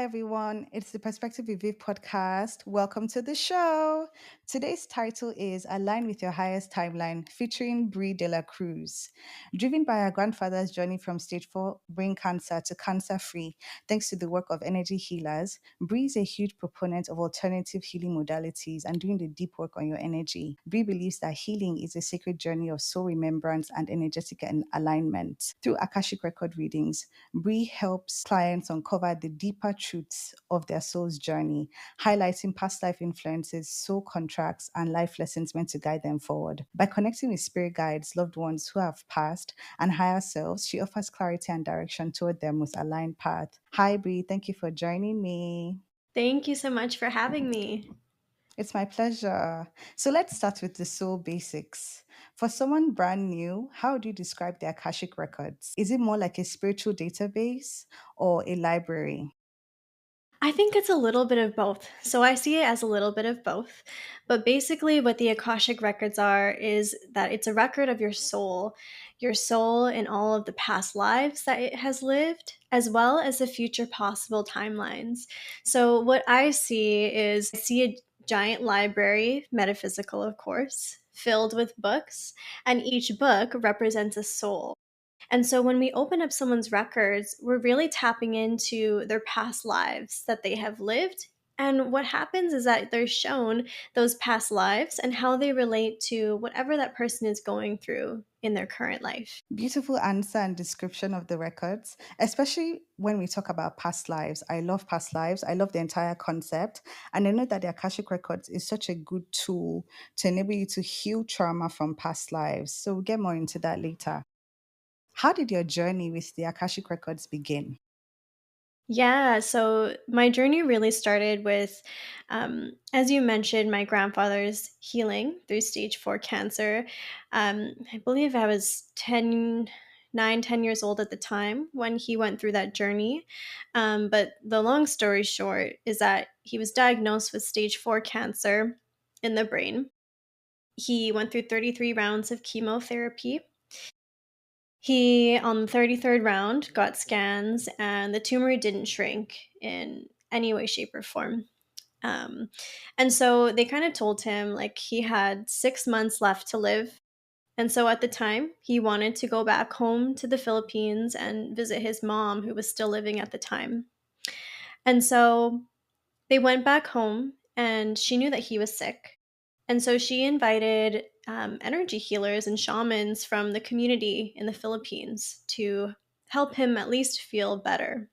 everyone. It's the Perspective Review podcast. Welcome to the show. Today's title is Align with Your Highest Timeline, featuring Brie De La Cruz. Driven by her grandfather's journey from stage 4 brain cancer to cancer free, thanks to the work of energy healers, Brie is a huge proponent of alternative healing modalities and doing the deep work on your energy. Brie believes that healing is a sacred journey of soul remembrance and energetic alignment. Through Akashic Record readings, Bree helps clients uncover the deeper truths of their soul's journey, highlighting past life influences, soul contracts, and life lessons meant to guide them forward. By connecting with spirit guides, loved ones who have passed, and higher selves, she offers clarity and direction toward their most aligned path. Hi, Bree. Thank you for joining me. Thank you so much for having me. It's my pleasure. So let's start with the soul basics. For someone brand new, how do you describe the Akashic Records? Is it more like a spiritual database or a library? I think it's a little bit of both. So I see it as a little bit of both. But basically, what the Akashic Records are is that it's a record of your soul in all of the past lives that it has lived, as well as the future possible timelines. So what I see a giant library, metaphysical, of course, filled with books, and each book represents a soul. And so when we open up someone's records, we're really tapping into their past lives that they have lived. And what happens is that they're shown those past lives and how they relate to whatever that person is going through in their current life. Beautiful answer and description of the records, especially when we talk about past lives. I love past lives. I love the entire concept. And I know that the Akashic Records is such a good tool to enable you to heal trauma from past lives. So we'll get more into that later. How did your journey with the Akashic Records begin? Yeah, so my journey really started with, as you mentioned, my grandfather's healing through stage 4 cancer. I believe I was 10 years old at the time when he went through that journey. But the long story short is that he was diagnosed with stage 4 cancer in the brain. He went through 33 rounds of chemotherapy. He, on the 33rd round, got scans, and the tumor didn't shrink in any way, shape, or form. Um, and so they kind of told him like he had 6 months left to live. And so at the time, he wanted to go back home to the Philippines and visit his mom, who was still living at the time. And so they went back home, and she knew that he was sick. And so she invited energy healers and shamans from the community in the Philippines to help him at least feel better.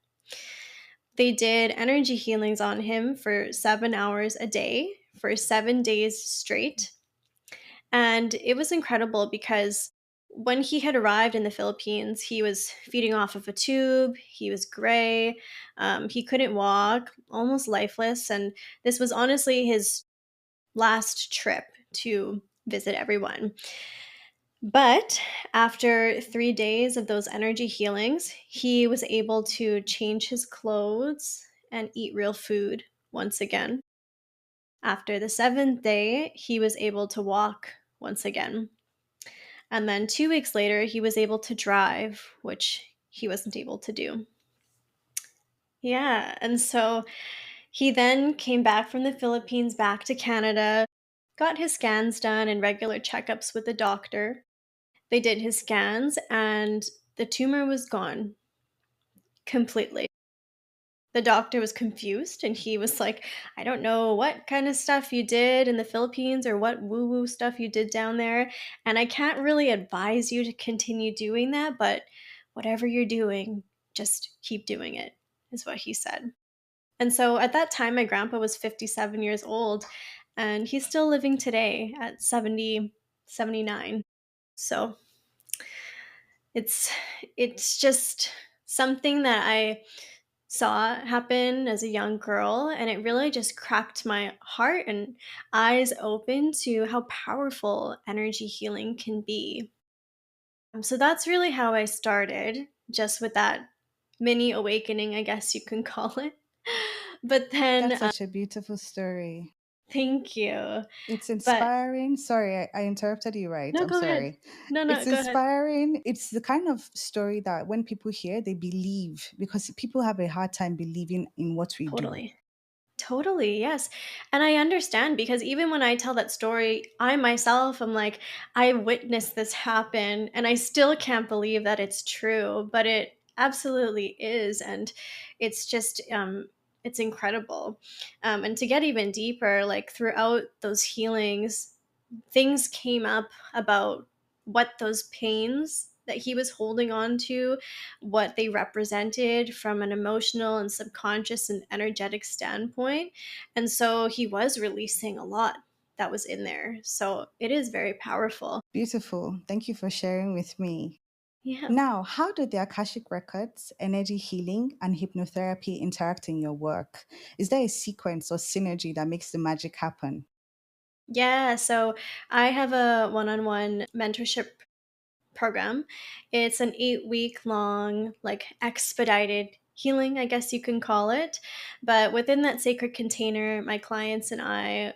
They did energy healings on him for 7 hours a day for 7 days straight. And it was incredible because when he had arrived in the Philippines, he was feeding off of a tube. He was gray. He couldn't walk, almost lifeless. And this was honestly his last trip to visit everyone. But after 3 days of those energy healings, he was able to change his clothes and eat real food once again. After the seventh day, he was able to walk once again. And then 2 weeks later, he was able to drive, which he wasn't able to do. Yeah. And so he then came back from the Philippines back to Canada, got his scans done and regular checkups with the doctor. They did his scans, and the tumor was gone completely. The doctor was confused, and he was like, I don't know what kind of stuff you did in the Philippines or what woo woo stuff you did down there. And I can't really advise you to continue doing that, but whatever you're doing, just keep doing it, is what he said. And so at that time, my grandpa was 57 years old, and he's still living today at 70, 79. So it's it's just something that I saw happen as a young girl, and it really just cracked my heart and eyes open to how powerful energy healing can be. So that's really how I started, just with that mini awakening, I guess you can call it. But then That's such a beautiful story. Thank you. It's But inspiring. Sorry, I interrupted you, right? no, I'm go ahead. sorry. No, It's no, go ahead. inspiring. It's the kind of story that when people hear, they believe because people have a hard time believing in what we do. Totally. Totally, yes. And I understand because even when I tell that story, I myself am like, I witnessed this happen and I still can't believe that it's true, but it absolutely is. And it's just, it's incredible. And to get even deeper, like throughout those healings, things came up about what those pains that he was holding on to, what they represented from an emotional and subconscious and energetic standpoint. And so he was releasing a lot that was in there. So it is very powerful. Beautiful. Thank you for sharing with me. Yeah. Now, how do the Akashic Records, energy healing, and hypnotherapy interact in your work? Is there a sequence or synergy that makes the magic happen? Yeah. So I have a one on one mentorship program. It's an 8-week long, like expedited healing, I guess you can call it. But within that sacred container, my clients and I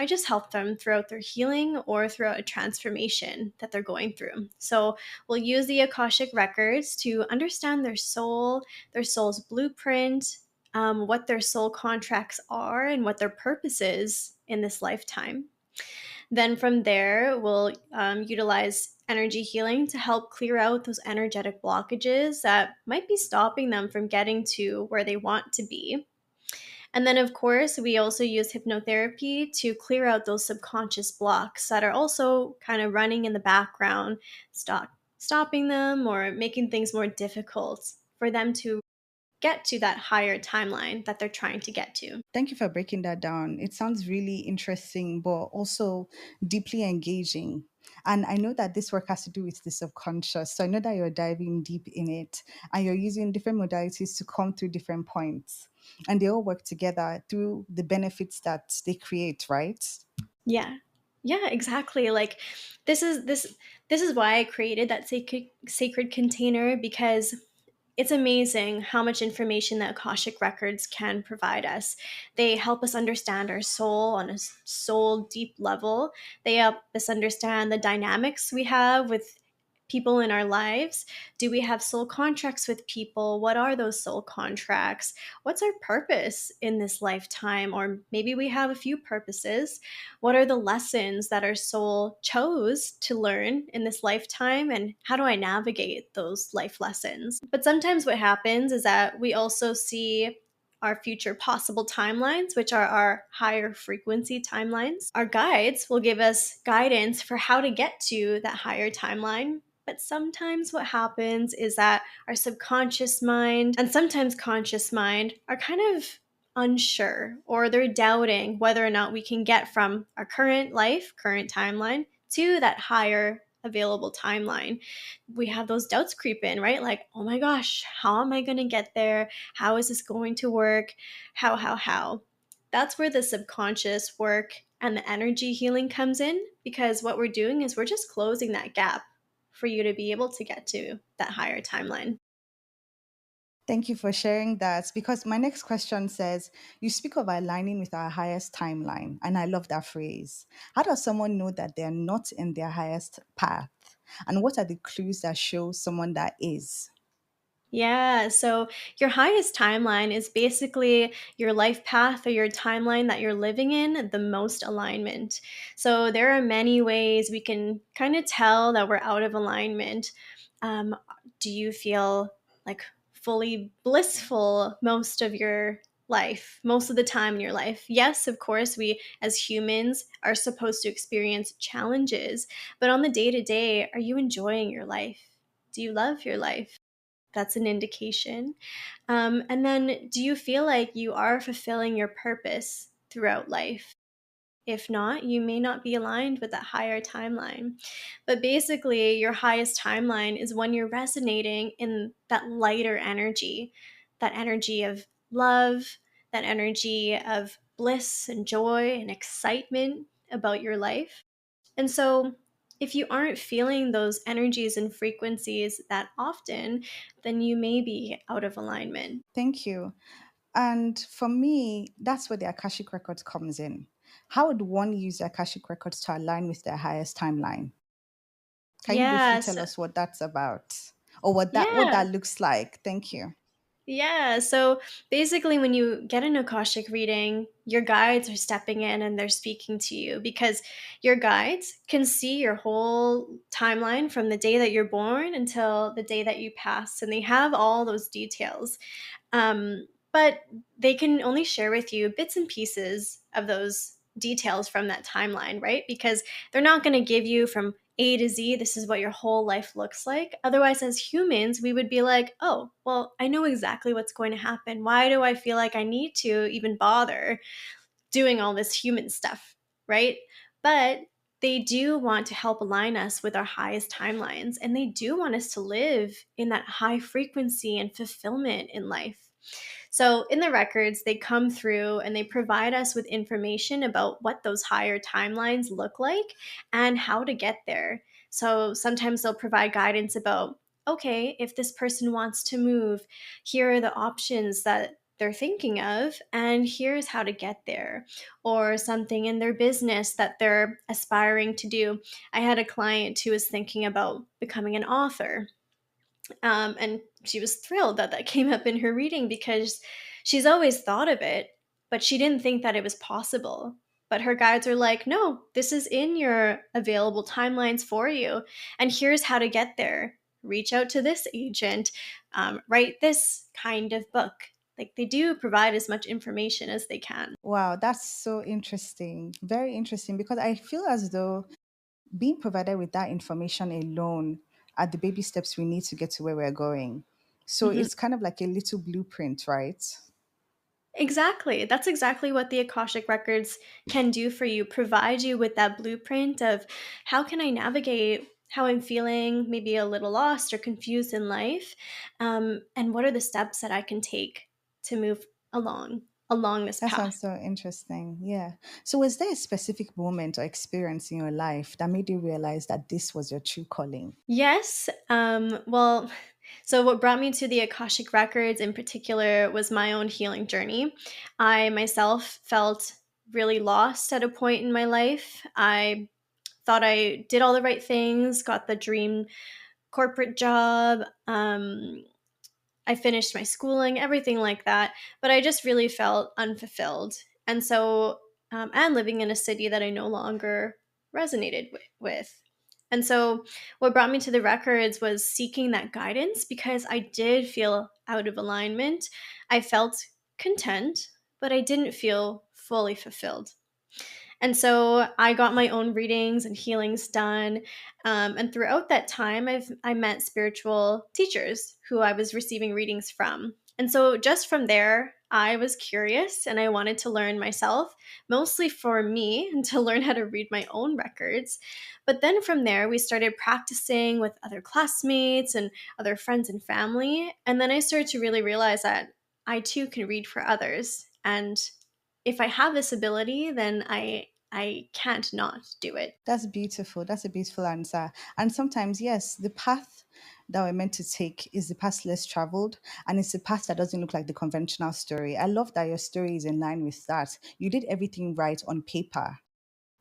just help them throughout their healing or throughout a transformation that they're going through. So we'll use the Akashic records to understand their soul's blueprint, what their soul contracts are, and what their purpose is in this lifetime. Then from there, we'll utilize energy healing to help clear out those energetic blockages that might be stopping them from getting to where they want to be. And then, of course, we also use hypnotherapy to clear out those subconscious blocks that are also kind of running in the background, stopping them or making things more difficult for them to get to that higher timeline that they're trying to get to. Thank you for breaking that down. It sounds really interesting, but also deeply engaging. And I know that this work has to do with the subconscious. So I know that you're diving deep in it and you're using different modalities to come through different points. And they all work together through the benefits that they create, right? Yeah. Yeah, exactly. Like this is why I created that sacred container because it's amazing how much information that Akashic Records can provide us. They help us understand our soul on a soul deep level. They help us understand the dynamics we have with people in our lives. Do we have soul contracts with people? What are those soul contracts? What's our purpose in this lifetime? Or maybe we have a few purposes. What are the lessons that our soul chose to learn in this lifetime? And how do I navigate those life lessons? But sometimes what happens is that we also see our future possible timelines, which are our higher frequency timelines. Our guides will give us guidance for how to get to that higher timeline. But sometimes what happens is that our subconscious mind and sometimes conscious mind are kind of unsure or they're doubting whether or not we can get from our current life, current timeline to that higher available timeline. We have those doubts creep in, right? Like, oh my gosh, how am I going to get there? How is this going to work? How? That's where the subconscious work and the energy healing comes in because what we're doing is we're just closing that gap for you to be able to get to that higher timeline. Thank you for sharing that because my next question says, you speak of aligning with our highest timeline, and I love that phrase. How does someone know that they're not in their highest path? And what are the clues that show someone that is? Yeah, so your highest timeline is basically your life path or your timeline that you're living in, the most alignment. So there are many ways we can kind of tell that we're out of alignment. Um, do you feel like fully blissful most of your life, most of the time in your life? Yes, of course, we as humans are supposed to experience challenges, but on the day to day, are you enjoying your life? Do you love your life? That's an indication. And then, do you feel like you are fulfilling your purpose throughout life? If not, you may not be aligned with that higher timeline. But basically, your highest timeline is when you're resonating in that lighter energy, that energy of love, that energy of bliss and joy and excitement about your life. And so, if you aren't feeling those energies and frequencies that often, then you may be out of alignment. Thank you. And for me, that's where the Akashic Records comes in. How would one use the Akashic Records to align with their highest timeline? Can you briefly Yes. tell us what that's about or what that Yeah. looks like? Thank you. Yeah. So basically, when you get an Akashic reading, your guides are stepping in and they're speaking to you because your guides can see your whole timeline from the day that you're born until the day that you pass. And they have all those details. But they can only share with you bits and pieces of those details from that timeline, right? Because they're not going to give you from A to Z, this is what your whole life looks like. Otherwise, as humans, we would be like, oh, well, I know exactly what's going to happen. Why do I feel like I need to even bother doing all this human stuff, right? But they do want to help align us with our highest timelines, and they do want us to live in that high frequency and fulfillment in life. So, in the records, they come through and they provide us with information about what those higher timelines look like and how to get there. So, sometimes they'll provide guidance about, okay, if this person wants to move, here are the options that they're thinking of, and here's how to get there. Or something in their business that they're aspiring to do. I had a client who was thinking about becoming an author, and she was thrilled that that came up in her reading because she's always thought of it, but she didn't think that it was possible. But her guides are like, no, this is in your available timelines for you. And here's how to get there. Reach out to this agent, write this kind of book. Like they do provide as much information as they can. Wow, that's so interesting. Very interesting because I feel as though being provided with that information alone are the baby steps we need to get to where we're going. So Mhm. it's kind of like a little blueprint, right? Exactly. That's exactly what the Akashic Records can do for you, provide you with that blueprint of how can I navigate how I'm feeling, maybe a little lost or confused in life, and what are the steps that I can take to move along this That path. sounds so interesting. Yeah. So, was there a specific moment or experience in your life that made you realize that this was your true calling? Yes. Well, so what brought me to the Akashic Records in particular was my own healing journey. I myself felt really lost at a point in my life. I thought I did all the right things, got the dream corporate job. I finished my schooling, everything like that. But I just really felt unfulfilled. And so, and living in a city that I no longer resonated with. And so, what brought me to the records was seeking that guidance because I did feel out of alignment. I felt content, but I didn't feel fully fulfilled. And so I got my own readings and healings done. And throughout that time, I met spiritual teachers who I was receiving readings from. And so just from there, I was curious and I wanted to learn myself, mostly for me and to learn how to read my own records. But then from there, we started practicing with other classmates and other friends and family. And then I started to really realize that I too can read for others. And if I have this ability, then I can't not do it. That's beautiful. That's a beautiful answer. And sometimes, yes, the path that we're meant to take is the path less traveled, and it's a path that doesn't look like the conventional story. I love that your story is in line with that. You did everything right on paper,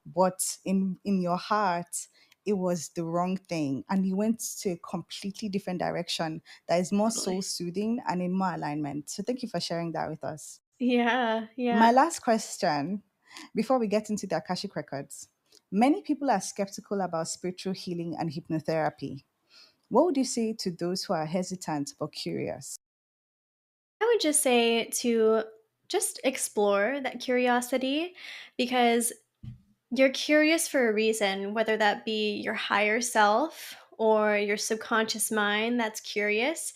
but in your heart, it was the wrong thing, and you went to a completely different direction that is more soul Totally. soothing and in more alignment. So, thank you for sharing that with us. Yeah, My yeah. last question before we get into the Akashic Records. Many people are skeptical about spiritual healing and hypnotherapy. What would you say to those who are hesitant but curious? I would just say to just explore that curiosity because you're curious for a reason, whether that be your higher self or your subconscious mind that's curious.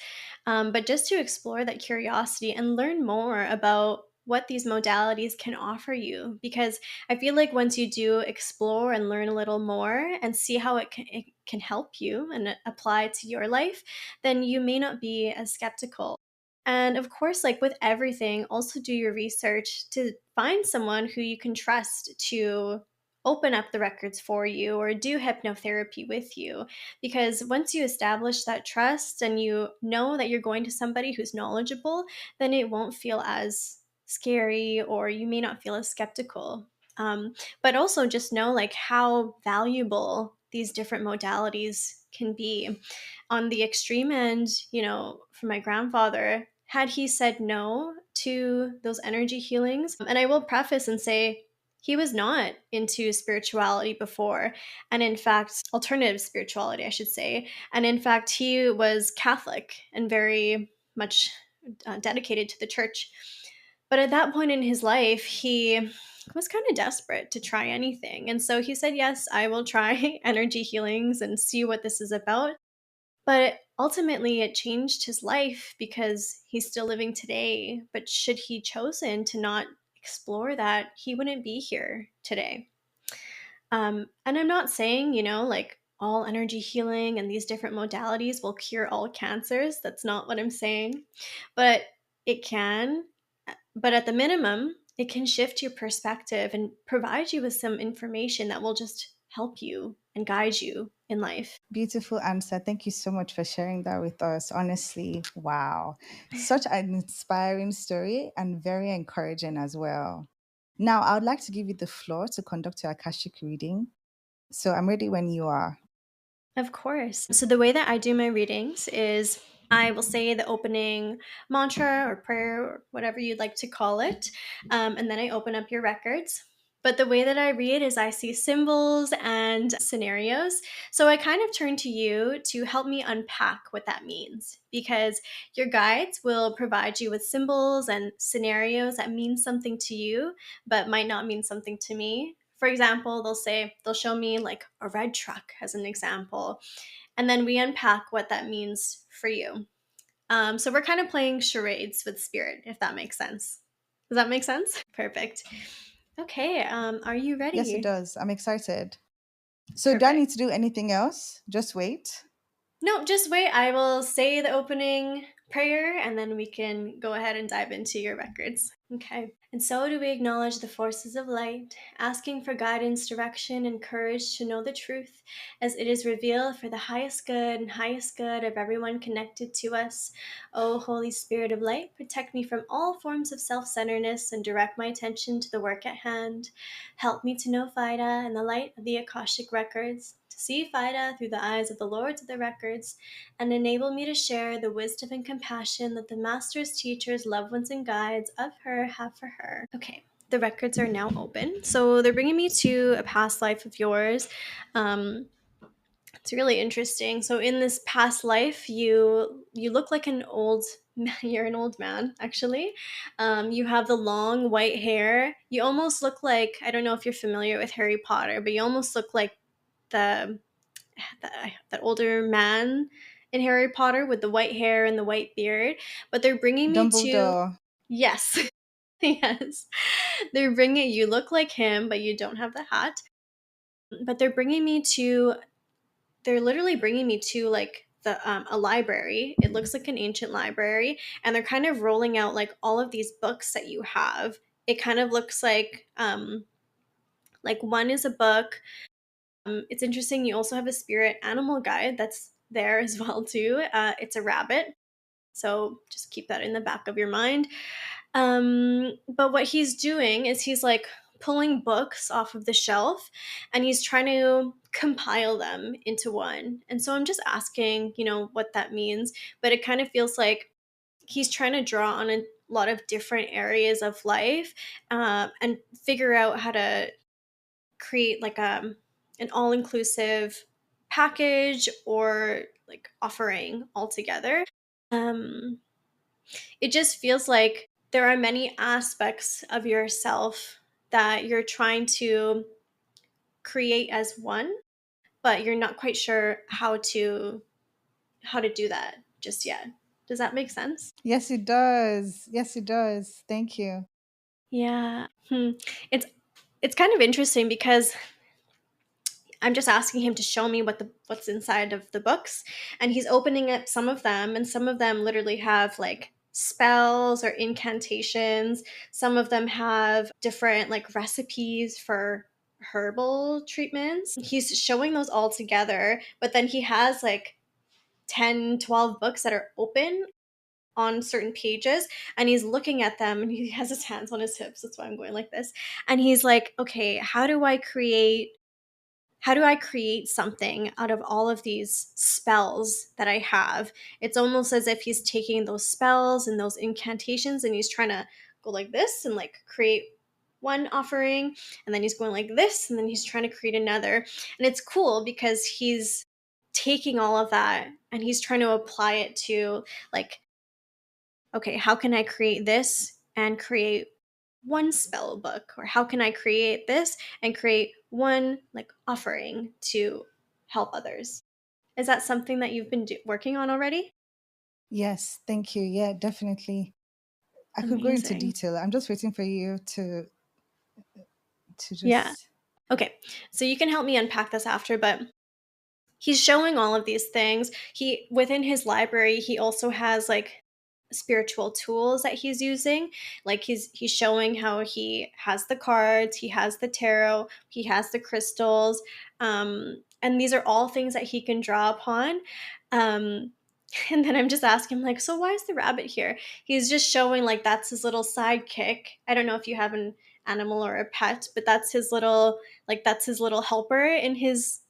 But just to explore that curiosity and learn more about what these modalities can offer you. Because I feel like once you do explore and learn a little more and see how it can help you and apply to your life, then you may not be as skeptical. And of course, like with everything, also do your research to find someone who you can trust to open up the records for you or do hypnotherapy with you. Because once you establish that trust and you know that you're going to somebody who's knowledgeable, then it won't feel as scary, or you may not feel as skeptical. But also just know like how valuable these different modalities can be. On the extreme end, for my grandfather, had he said no to those energy healings, and I will preface and say he was not into spirituality before, and in fact, alternative spirituality, I should say. And in fact, he was Catholic and very much dedicated to the church. But at that point in his life, he was kind of desperate to try anything. And so he said, yes, I will try energy healings and see what this is about. But ultimately, it changed his life because he's still living today. But should he chosen to not explore that, he wouldn't be here today. And I'm not saying, like all energy healing and these different modalities will cure all cancers. That's not what I'm saying. But it can. But at the minimum, it can shift your perspective and provide you with some information that will just help you and guide you in life. Beautiful answer. Thank you so much for sharing that with us. Honestly, wow. Such an inspiring story and very encouraging as well. Now, I would like to give you the floor to conduct your Akashic reading. So I'm ready when you are. Of course. So, the way that I do my readings is I will say the opening mantra or prayer or whatever you'd like to call it. And then I open up your records. But the way that I read is I see symbols and scenarios. So I kind of turn to you to help me unpack what that means, because your guides will provide you with symbols and scenarios that mean something to you, but might not mean something to me. For example, they'll show me like a red truck as an example, and then we unpack what that means for you. So we're kind of playing charades with spirit, if that makes sense. Does that make sense? Perfect. Okay, are you Yes, it ready? does. I'm excited. So, do I Perfect. need to do anything else? Just wait. No, just wait. I will say the opening prayer and then we can go ahead and dive into your records. Okay. And so do we acknowledge the forces of light, asking for guidance, direction, and courage to know the truth as it is revealed for the highest good and highest good of everyone connected to us. O Holy Spirit of light, protect me from all forms of self centeredness and direct my attention to the work at hand. Help me to know Fida in the light of the Akashic Records, to see Fida through the eyes of the Lords of the Records, and enable me to share the wisdom and compassion that the masters, teachers, loved ones, and guides of her have for her. Okay, the records are now open. So they're bringing me to a past life of yours. Um, it's really interesting. So in this past life, you look like an old you're an old man actually. You have the long white hair. You almost look like, I don't know if you're familiar with Harry Potter, but you almost look like the that older man in Harry Potter with the white hair and the white beard. But they're bringing me to, Dumbledore. yes, yes, you look like him, but you don't have the hat. But they're literally bringing me to like a library. It looks like an ancient library, and they're kind of rolling out like all of these books that you have. It kind of looks like one is a book. It's interesting. You also have a spirit animal guide that's there as well too. It's a rabbit, so just keep that in the back of your mind. But what he's doing is he's like pulling books off of the shelf, and he's trying to compile them into one. And so I'm just asking, what that means. But it kind of feels like he's trying to draw on a lot of different areas of life, and figure out how to create like an all-inclusive package or like offering altogether. Um, it just feels like there are many aspects of yourself that you're trying to create as one, but you're not quite sure how to do that just yet. Does that make sense? Yes, it does. Yes, it does. Thank you. Yeah. It's it's kind of interesting because I'm just asking him to show me what's inside of the books, and he's opening up some of them, and some of them literally have like spells or incantations. Some of them have different like recipes for herbal treatments. He's showing those all together, but then he has like 10, 12 books that are open on certain pages, and he's looking at them, and he has his hands on his hips. That's why I'm going like this. And he's like, okay, how do I create something out of all of these spells that I have? It's almost as if he's taking those spells and those incantations, and he's trying to go like this and like create one offering, and then he's going like this, and then he's trying to create another. And it's cool because he's taking all of that and he's trying to apply it to, like, okay, how can I create this and create one spell book? Or how can I create this and create one like offering to help others? Is that something that you've been working on already? Yes, thank you. Yeah, definitely. I could go into Amazing. detail. I'm just waiting for you to Yeah. just. Okay. So you can help me unpack this after, but he's showing all of these things. He within his library, he also has like spiritual tools that he's using. Like he's showing how he has the cards, he has the tarot, he has the crystals, and these are all things that he can draw upon. Um, and then I'm just asking him like, so why is the rabbit here? He's just showing like that's his little sidekick. I don't know if you have an animal or a pet, but that's his little helper in his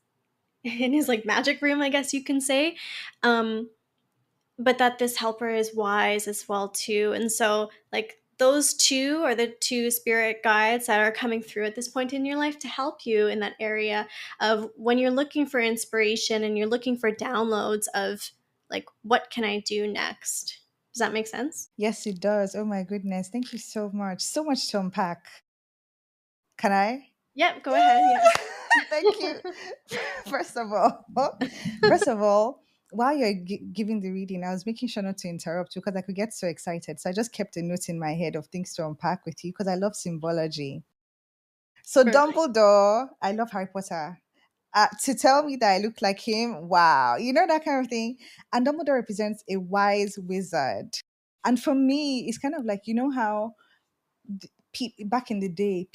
like magic room, I guess you can say. Um, but that this helper is wise as well too. And so like those two are the two spirit guides that are coming through at this point in your life to help you in that area of when you're looking for inspiration and you're looking for downloads of like what can I do next? Does that make sense? Yes, it does. Oh my goodness. Thank you so much. So much to unpack. Can I? Yep, go ahead. Thank you. First of all, first of all, while you're giving the reading, I was making sure not to interrupt you because I could get so excited. So I just kept a note in my head of things to unpack with you because I love symbology. So Perfect. Dumbledore, I love Harry Potter. To tell me that I look like him, wow, you know that kind of thing. And Dumbledore represents a wise wizard. And for me, it's kind of like you know how back in the day,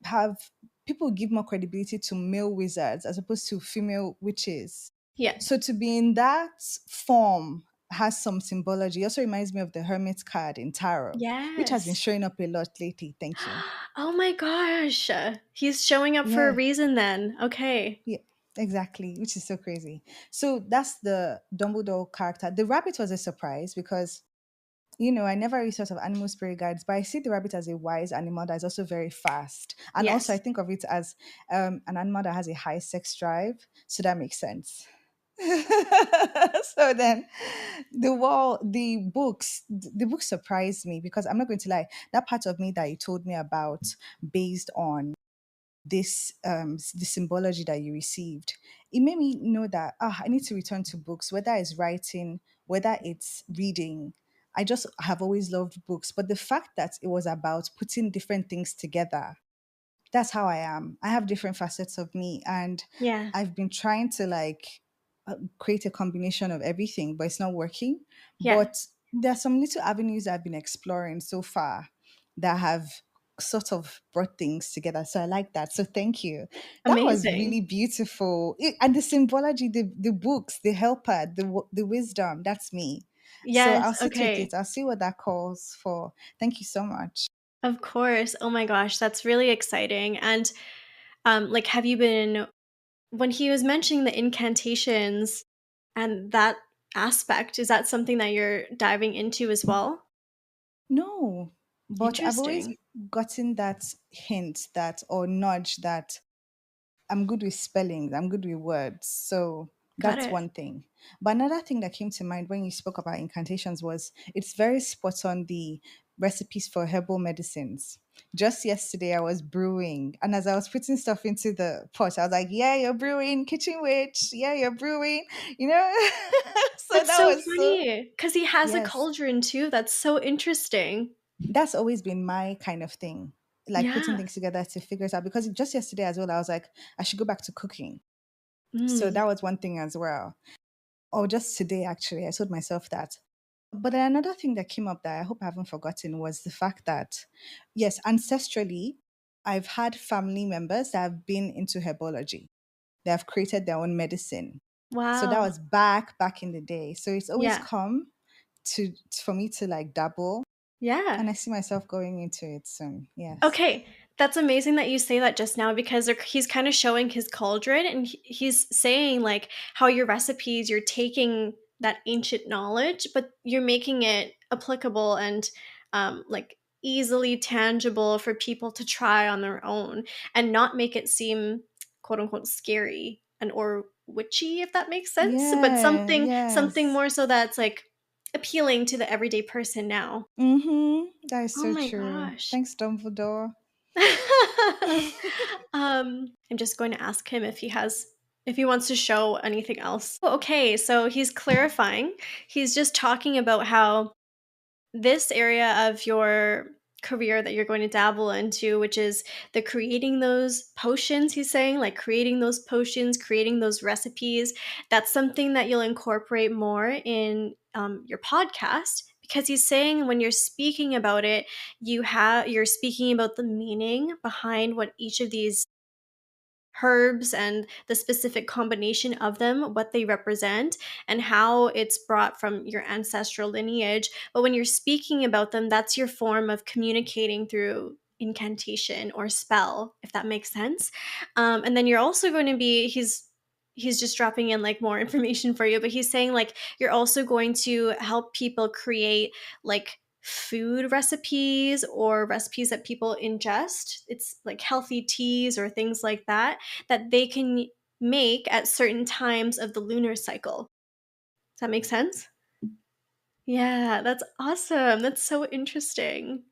have people would give more credibility to male wizards as opposed to female witches. Yeah. So to be in that form has some symbology. It also reminds me of the Hermit card in tarot, which has been Yes. showing up a lot lately. Thank you. Oh my gosh. He's showing up for a Yeah, reason then. Okay. yeah, exactly, which is so crazy. So that's the Dumbledore character. The rabbit was a surprise because I never really thought of animal spirit guides, but I see the rabbit as a wise animal that is also very fast. And also, I Yes. think of it as an animal that has a high sex drive. So that makes sense. So then the books surprised me because I'm not going to lie, that part of me that you told me about based on the symbology that you received, it made me know that I need to return to books, whether it's writing, whether it's reading. I just have always loved books, but the fact that it was about putting different things together, that's how I am. I have different facets of me, and Yeah. I've been trying to like create a combination of everything, but it's not working. Yeah. But there are some little avenues I've been exploring so far that have sort of brought things together. So I like that. So thank you. That was Amazing. really beautiful. And the symbology, the books, the helper, the wisdom, that's me. So Yes. I'll sit with Okay. it. I'll see what that calls for. Thank you so much. Of course. Oh my gosh, that's really exciting. And like, have you been when he was mentioning the incantations and that aspect? Is that something that you're diving into as well? No, but I've always Interesting. gotten that hint that or nudge that I'm good with spellings, I'm good with words. So Got that's it. one thing. But another thing that came to mind when you spoke about incantations was it's very spot on the recipes for herbal medicines. Just yesterday, I was brewing, and as I was putting stuff into the pot, I was like, "Yeah, you're brewing, kitchen witch. Yeah, you're brewing." You know, so That's that so was so funny because he has a yes. cauldron too. That's so interesting. That's always been my kind of thing, like putting Yeah. things together to figure it out. Because just yesterday as well, I was like, I should go back to cooking. So Mm. that was one thing as well. Or just today, actually, I told myself that. But then another thing that came up that I hope I haven't forgotten was the fact that, yes, ancestrally, I've had family members that have been into herbology. They have created their own medicine. So that Wow. was back in the day. So it's always Yeah. come to for me to like dabble, Yeah. and I see myself going into it soon. Yes. Okay, that's amazing that you say that just now because he's kind of showing his cauldron and he's saying like how your recipes, you're taking that ancient knowledge, but you're making it applicable and like easily tangible for people to try on their own and not make it seem quote unquote scary and or witchy, if that makes sense, but Yeah, something yes. more so that's like appealing to the everyday person now. That is Oh so my true. gosh. Thanks, Dumbledore. I'm just going to ask him if he wants to show anything else. Oh, okay, so he's clarifying. He's just talking about how this area of your career that you're going to dabble into, which is the creating those potions, he's saying, like creating those potions, creating those recipes, that's something that you'll incorporate more in your podcast. Because he's saying when you're speaking about it, you're speaking about the meaning behind what each of these herbs and the specific combination of them, what they represent, and how it's brought from your ancestral lineage. But when you're speaking about them, that's your form of communicating through incantation or spell, if that makes sense. And then you're also going to be, he's just dropping in like more information for you, but he's saying like you're also going to help people create like food recipes or recipes that people ingest. It's like healthy teas or things like that that they can make at certain times of the lunar cycle. Does that make sense? Yeah, that's awesome. That's so interesting.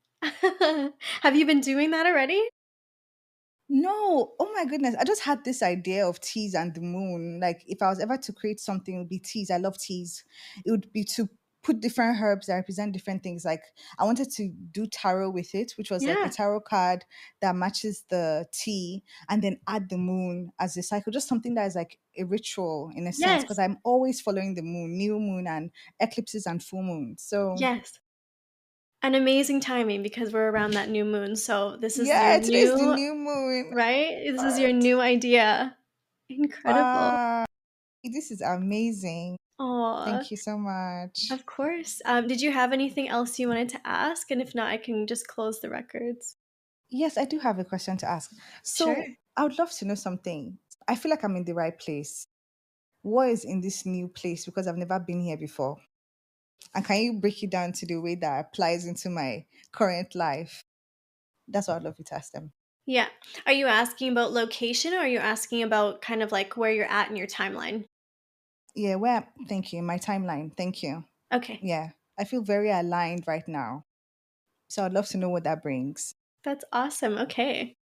Have you been doing that already? No, oh my goodness. I just had this idea of teas and the moon. Like, if I was ever to create something, it would be teas. I love teas. It would be to put different herbs that represent different things. Like, I wanted to do tarot with it, which was like a Yeah. tarot card that matches the tea, and then add the moon as a cycle. Just something that is like a ritual in a sense, because Yes. I'm always following the moon, new moon, and eclipses and full moon. So, Yes. An amazing timing because we're around that new moon. So this is your yeah, today's the new, new moon. right? This is your What? new idea. Incredible. Wow. This is amazing. Oh, Thank you so much. of course. Did you have anything else you wanted to ask? And if not, I can just close the records. Yes, I do have a question to ask. Sure. So, I would love to know something. I feel like I'm in the right place. What is in this new place? Because I've never been here before. And can you break it down to the way that applies into my current life? That's what I'd love you to ask them. Yeah. Are you asking about location or are you asking about kind of like where you're at in your timeline? Yeah, thank you. My timeline. Thank you. Okay. Yeah, I feel very aligned right now. So, I'd love to know what that brings. That's awesome. Okay.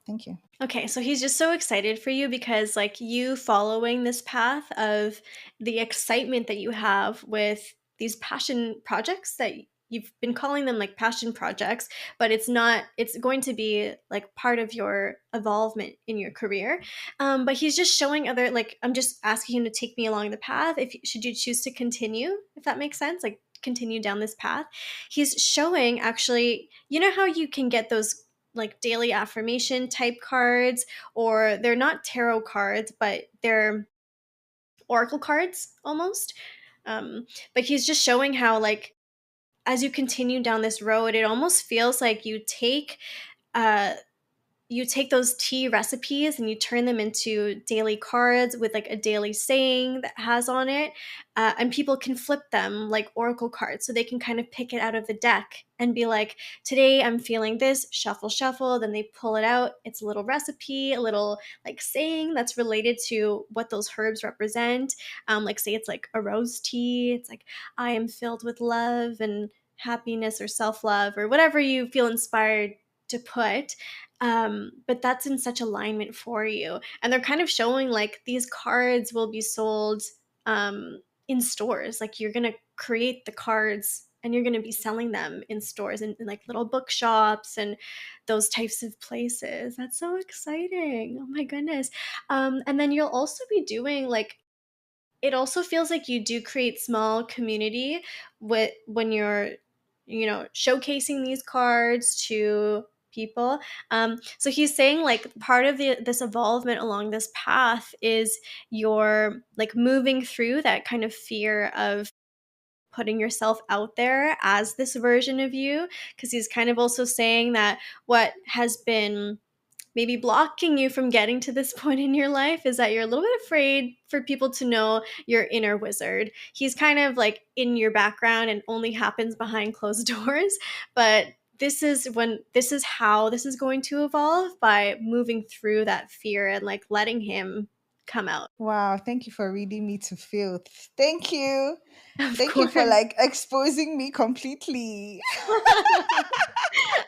Thank you. Okay, so he's just so excited for you because, like, you following this path of the excitement that you have with these passion projects that you've been calling them like passion projects, but it's not, it's going to be like part of your evolvement in your career. But he's just showing other, like, I'm just asking him to take me along the path. If should you choose to continue, if that makes sense, like, continue down this path. He's showing actually, you know how you can get those like daily affirmation type cards, or they're not tarot cards, but they're oracle cards almost. But he's just showing how, like, as you continue down this road, it almost feels like uh, you take those tea recipes and you turn them into daily cards with like a daily saying that has on it, and people can flip them like oracle cards so they can kind of pick it out of the deck and be like, today I'm feeling this, shuffle shuffle, then they pull it out, it's a little recipe, a little like saying that's related to what those herbs represent. Like, say it's like a rose tea, it's like, I am filled with love and happiness or self-love or whatever you feel inspired to put. But that's in such alignment for you. And they're kind of showing like these cards will be sold in stores. Like, you're going to create the cards and you're going to be selling them in stores and in like little bookshops and those types of places. That's so exciting. Oh my goodness. And then you'll also be doing like, it also feels like you do create small community with when you're, you know, showcasing these cards to people. So he's saying like part of this evolvement along this path is you're like moving through that kind of fear of putting yourself out there as this version of you, because he's kind of also saying that what has been maybe blocking you from getting to this point in your life is that you're a little bit afraid for people to know your inner wizard. He's kind of like in your background and only happens behind closed doors, but this is how this is going to evolve, by moving through that fear and like letting him come out. Wow, thank you for reading me to filth. Thank you. Of Thank you for course. like exposing me completely.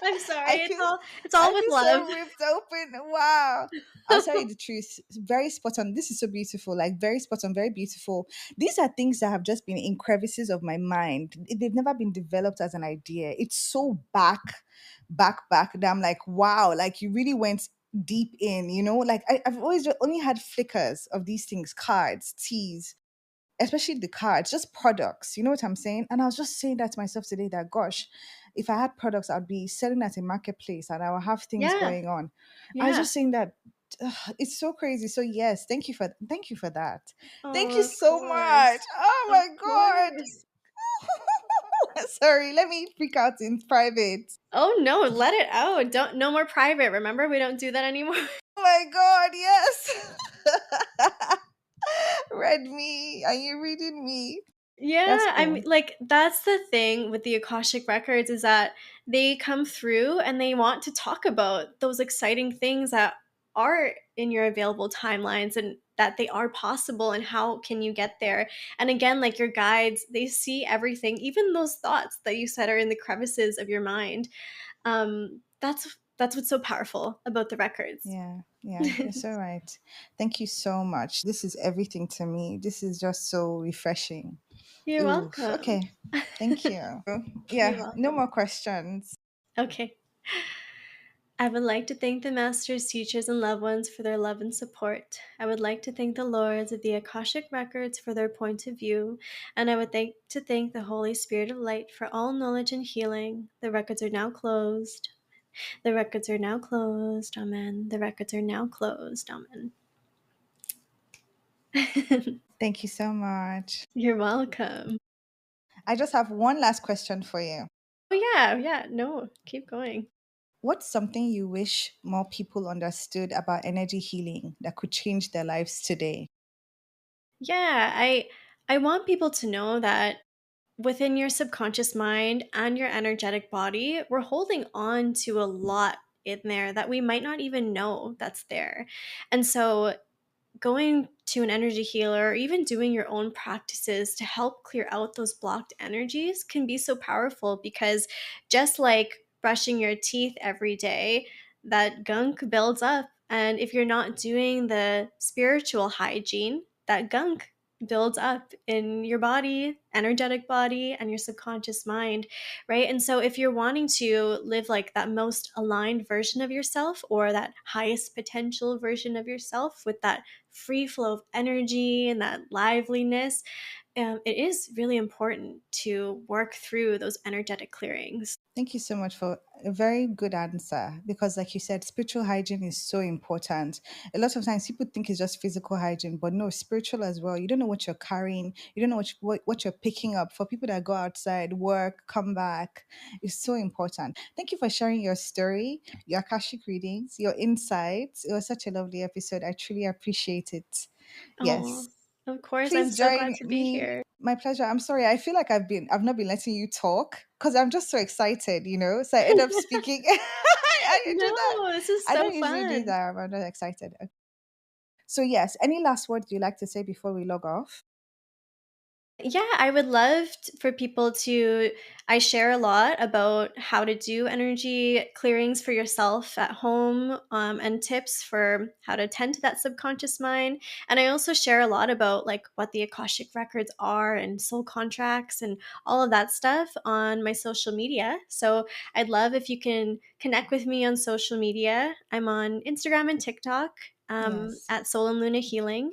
I'm sorry. I feel It's all I with feel love. so ripped open. Wow. I'll tell you the truth. Very spot on. This is so beautiful. Like very spot on, very beautiful. These are things that have just been in crevices of my mind. They've never been developed as an idea. It's so back that I'm like, wow, like you really went deep in, Like I've always just only had flickers of these things, cards, teas, especially the cards, just products. You know what I'm saying? And I was just saying that to myself today that, gosh, if I had products, I'd be selling at a marketplace and I will have things Yeah. going on. I was Yeah. just saying that it's so crazy. So yes, thank you for that. Thank you Oh, of so much. course. Oh Of my god. course. Sorry, let me freak out in private. Oh no, let it out. Don't no more private. Remember, we don't do that anymore. Oh my god, yes. Read me. Are you reading me? That's Yeah, I mean, cool. like that's the thing with the Akashic records is that they come through and they want to talk about those exciting things that are in your available timelines and that they are possible and how can you get there. And again, like your guides, they see everything, even those thoughts that you said are in the crevices of your mind. That's what's so powerful about the records. Yeah, you're so right. Thank you so much. This is everything to me. This is just so refreshing. You're Oof. welcome. Okay. Thank you. You're Yeah, no welcome. more questions. Okay. I would like to thank the masters, teachers, and loved ones for their love and support. I would like to thank the lords of the Akashic Records for their point of view, and I would like to thank the Holy Spirit of Light for all knowledge and healing. The records are now closed. The records are now closed. Amen. The records are now closed. Amen. Thank you so much. You're welcome. I just have one last question for you. Oh, yeah, yeah. No, keep going. What's something you wish more people understood about energy healing that could change their lives today? Yeah, I want people to know that within your subconscious mind and your energetic body, we're holding on to a lot in there that we might not even know that's there. And so going to an energy healer or even doing your own practices to help clear out those blocked energies can be so powerful, because just like brushing your teeth every day, that gunk builds up. And if you're not doing the spiritual hygiene, that gunk builds up in your body, energetic body, and your subconscious mind, right? And so if you're wanting to live like that most aligned version of yourself, or that highest potential version of yourself with that free flow of energy and that liveliness, it is really important to work through those energetic clearings. Thank you so much for a very good answer because, like you said, spiritual hygiene is so important. A lot of times people think it's just physical hygiene, but no, spiritual as well. You don't know what you're carrying, you don't know what you're picking up. For people that go outside, work, come back, it's so important. Thank you for sharing your story, your Akashic readings, your insights. It was such a lovely episode. I truly appreciate it. Oh, Yes. of course. I'm Please so glad join to be me. here. My pleasure. I'm sorry. I feel like I've not been letting you talk because I'm just so excited, So I end up speaking. I do that. No, this is I so don't usually do fun. that. I'm not excited. So yes, any last words you like to say before we log off? Yeah, I would love for people to. I share a lot about how to do energy clearings for yourself at home, and tips for how to tend to that subconscious mind. And I also share a lot about like what the Akashic records are and soul contracts and all of that stuff on my social media. So I'd love if you can connect with me on social media. I'm on Instagram and TikTok, Yes. at Soul and Luna Healing.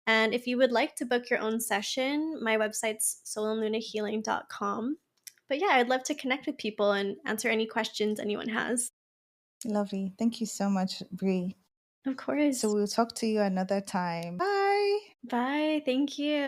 And if you would like to book your own session, my website's soulandlunahealing.com. But yeah, I'd love to connect with people and answer any questions anyone has. Lovely. Thank you so much, Brie. Of So course. we'll talk to you another time. Bye. Bye. Thank you.